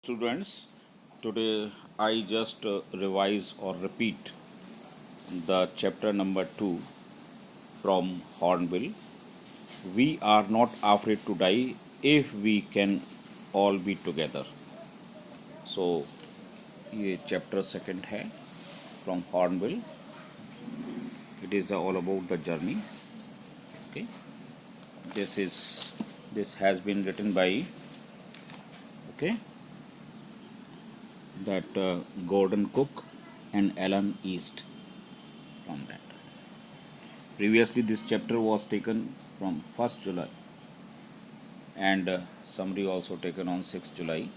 Students, today I just revise or repeat the chapter number 2 from Hornbill. We are not afraid to die if we can all be together. So ये chapter second है from Hornbill. It is all about the journey. Okay, this is this has been written by okay that Gordon Cook and Alan East from that. Previously, this chapter was taken from 1st July and summary also taken on 6th July.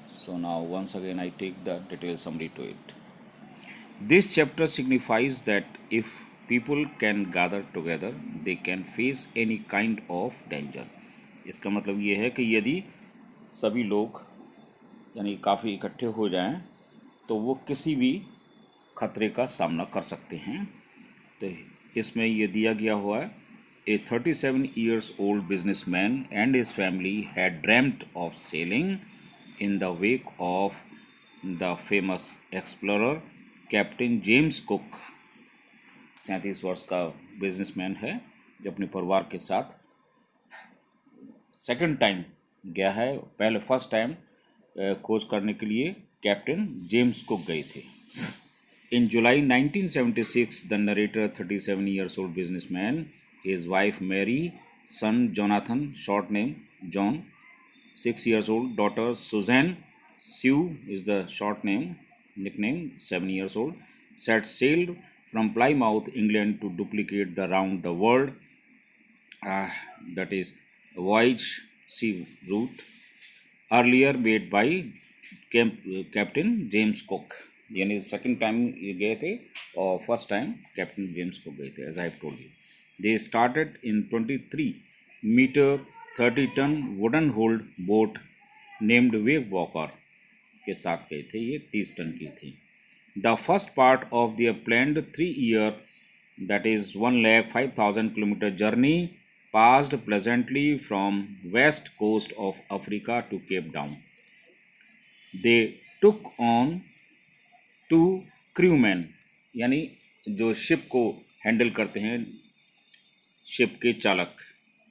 So now once again I take the detailed summary to it. This chapter signifies that if people can gather together, they can face any kind of danger. इसका मतलब ये है कि यदि सभी लोग यानी काफ़ी इकट्ठे हो जाएं तो वो किसी भी खतरे का सामना कर सकते हैं. तो इसमें ये दिया गया हुआ है. A 37 years old businessman and his family had dreamt of sailing in the wake of the famous explorer Captain James Cook. 37 वर्ष का बिजनेसमैन है जो अपने परिवार के साथ सेकंड टाइम गया है. पहले फर्स्ट टाइम खोज करने के लिए कैप्टन जेम्स कुक गए थे. In July 1976, the narrator, 37 years old businessman, his wife Mary, son Jonathan, short name John, 6 years old, daughter Suzanne, Sue is the short name, nickname, 7 years old, set sailed from Plymouth, England to duplicate the round the world, that is voyage sea route, earlier made by Captain James Cook. यानी second time ये गए थे और first time captain James को गए थे. As I told you, they started in 23 metre 30 ton wooden hold boat named Wave Walker के साथ गए थे. ये 30 टन की थी. The first part of their planned 3 year that is 1,05,000 kilometer journey passed pleasantly from west coast of Africa to Cape Town. They took on 2 crewmen यानी जो ship को हैंडल करते हैं, शिप के चालक,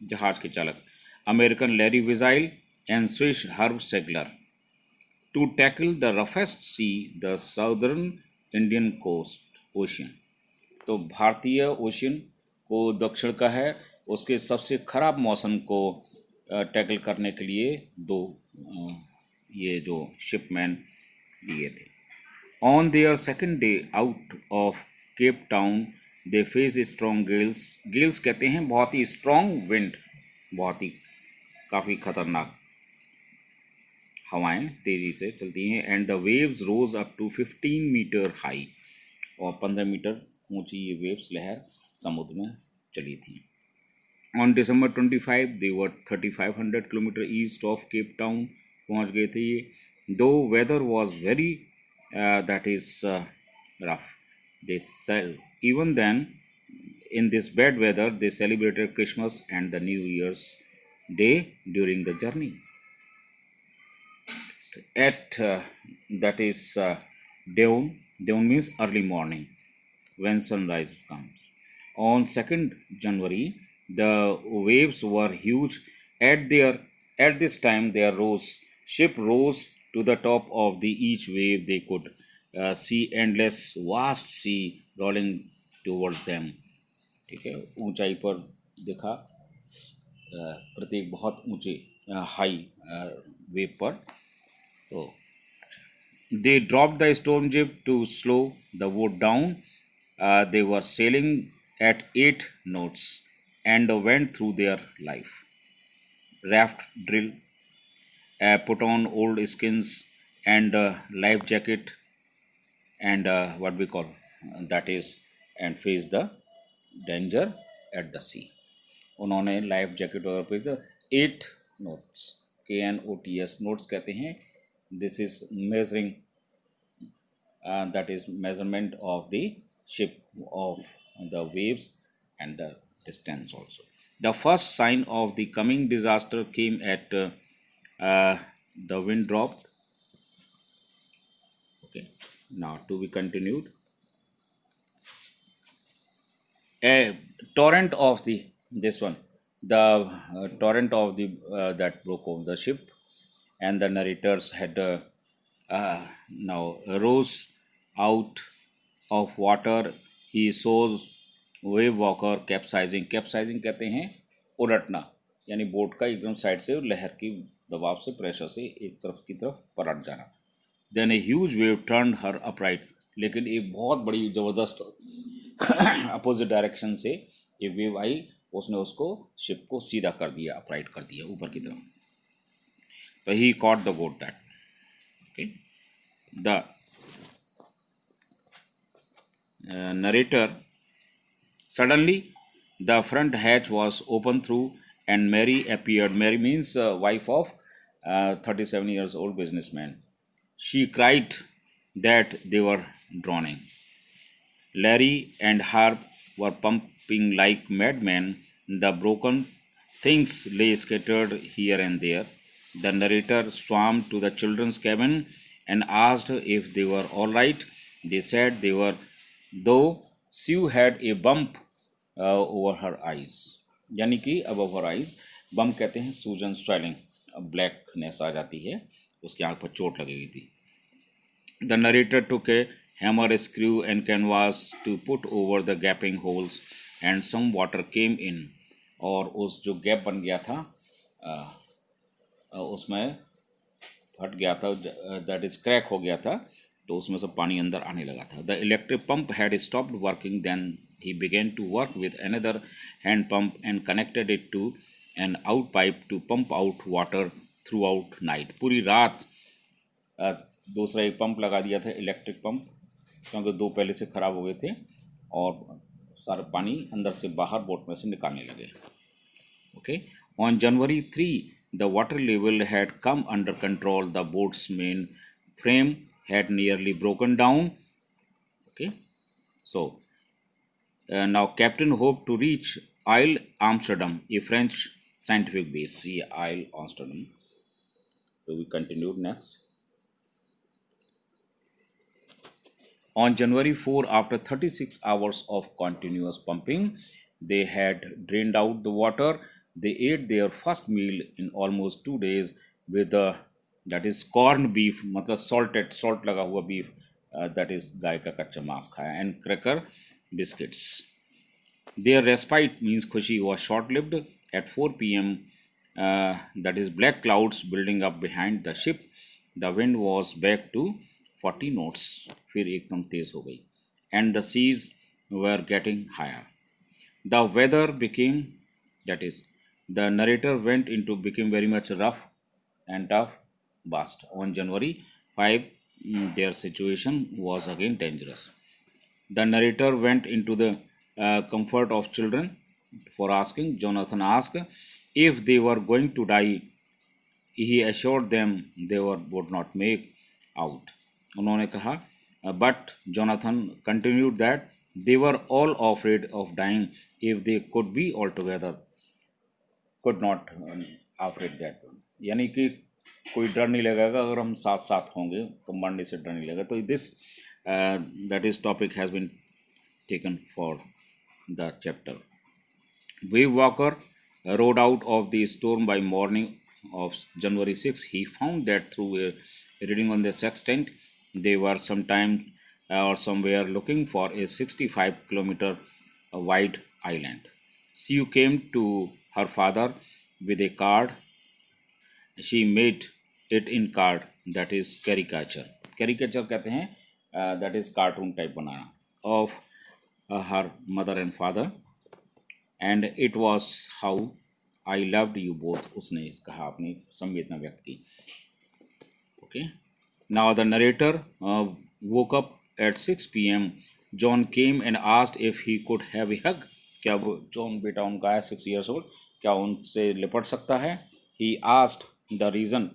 जहाज के चालक, American Larry Vigil and Swiss Herb Seigler, to tackle the roughest sea the southern Indian coast ocean. तो भारतीय ओशियन को दक्षिण का है, उसके सबसे खराब मौसम को टैकल करने के लिए 2 ये जो शिपमैन लिए थे. On their second day out of Cape Town, they faced strong gales. Gales कहते हैं बहुत ही strong wind, बहुत ही काफ़ी खतरनाक हवाएं तेज़ी से चलती हैं. And the waves rose up to 15 meter high. और 15 मीटर ऊंची ये वेव्स लहर समुद्र में चली थी. On December 25, they were 3,500 kilometer east of Cape Town. पहुंच गए थे ये. Though weather was very that is rough. They sell even then in this bad weather they celebrated Christmas and the New Year's Day during the journey. At that is dawn. Dawn means early morning when sunrise comes. On 2nd January, the waves were huge. At this time, ship rose to the top of the each wave. They could see endless vast sea rolling towards them. ठीक है, ऊंचाई पर देखा प्रत्येक बहुत ऊंचे high wave पर. तो they dropped the storm jib to slow the boat down. They were sailing at 8 knots and went through their life. Raft drill, put on old skins and life jacket and what we call that is and face the danger at the sea. उन्होंने life jacket वगैरह पे तो 8 notes KNOTS notes कहते हैं. This is measuring that is measurement of the ship of the waves and the distance also. The first sign of the coming disaster came at the wind dropped Okay, now to be continued. A torrent of the this one, the torrent of the that broke over the ship, and the narrators had now rose out of water. He shows wave walker capsizing. Capsizing कहते हैं उलटना, यानी boat का एकदम side से लहर की दबाव से, प्रेशर से एक तरफ की तरफ पलट जाना. Then a huge wave turn her upright, लेकिन एक बहुत बड़ी ज़बरदस्त अपोजिट डायरेक्शन से एक वेव आई, उसने उसको शिप को सीधा कर दिया, अपराइट कर दिया ऊपर की तरफ. तो he caught the boat that. Okay, the narrator suddenly the front hatch was opened through and Mary appeared. Mary means wife of 37 years old businessman. She cried that they were drowning. Larry and Harp were pumping like madmen. The broken things lay scattered here and there. The narrator swam to the children's cabin and asked if they were all right. They said they were, though Sue had a bump over her eyes. यानी कि above her eyes, bump कहते हैं सूजन, swelling, blackness आ जाती है, उसकी आंख पर चोट लगी हुई थी. The narrator took a hammer, a screw, and canvas to put over the gaping holes, and some water came in. और उस जो गैप बन गया था उसमें फट गया था, दैट इज क्रैक हो गया था, तो उसमें से पानी अंदर आने लगा था. The electric pump had stopped working. Then he began to work with another hand pump and connected it to an out pipe to pump out water throughout night. पूरी रात दूसरा एक पंप लगा दिया था, इलेक्ट्रिक पंप, क्योंकि दो पहले से ख़राब हो गए थे और सारा पानी अंदर से बाहर बोट में से निकालने लगे. Okay, on January 3 the water level had come under control. The boat's main frame had nearly broken down. Okay, so now Captain hoped to reach Isle Amsterdam, a French scientific base. See Isle Amsterdam. So we continued next. On January 4, after 36 hours of continuous pumping, they had drained out the water. They ate their first meal in almost 2 days with that is corned beef, मतलब salt लगा हुआ beef, that is गाय का कच्चा मांस खाया, and cracker biscuits. Their respite means खुशी was short-lived. At 4 p.m., that is black clouds building up behind the ship. The wind was back to 40 knots. फिर एकदम तेज हो गई. And the seas were getting higher. The weather became, that is, the narrator went into became very much rough and tough burst. On January 5, their situation was again dangerous. The narrator went into the comfort of children for asking. Jonathan asked if they were going to die. He assured them they would not make out. उन्होंने कहा, but Jonathan continued that they were all afraid of dying if they could be all together. Could not afraid that one. यानी कि कोई डर नहीं लगेगा अगर हम साथ साथ होंगे, तो मरने से डर नहीं लगेगा. तो this that is topic has been taken for the chapter. Wave Walker rode out of the storm by morning of January 6. He found that through a reading on the sextant, they were sometime or somewhere looking for a 65-kilometer wide island. Sue came to her father with a card. She made it in card, that is caricature. Caricature कहते हैं that is cartoon type banana of her mother and father. And it was how I loved you both. उसने कहा, अपनी संवेदना व्यक्त की. Okay. Now the narrator woke up at 6 p.m. John came and asked if he could have a hug. क्या वो John बेटा उनका है 6 years old, क्या उनसे लिपट सकता है? He asked the reason.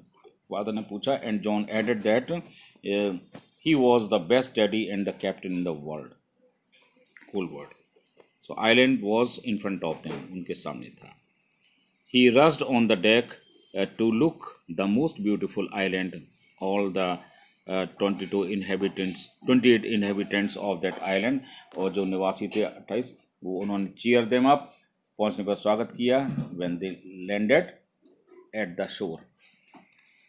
Father ने पूछा, and John added that he was the best daddy and the captain in the world, whole world. So island was in front of them, उनके सामने था. He rushed on the deck to look the most beautiful island. All the 28 inhabitants of that island, और जो निवासी थे 28, वो उन्होंने cheer them up, पहुंचने पर स्वागत किया when they landed at the shore.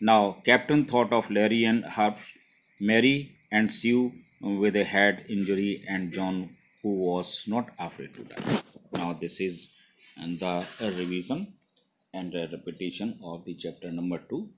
Now, Captain thought of Larry and Harp, Mary and Sue with a head injury, and John, who was not afraid to die. Now, this is the revision and a repetition of the chapter number 2.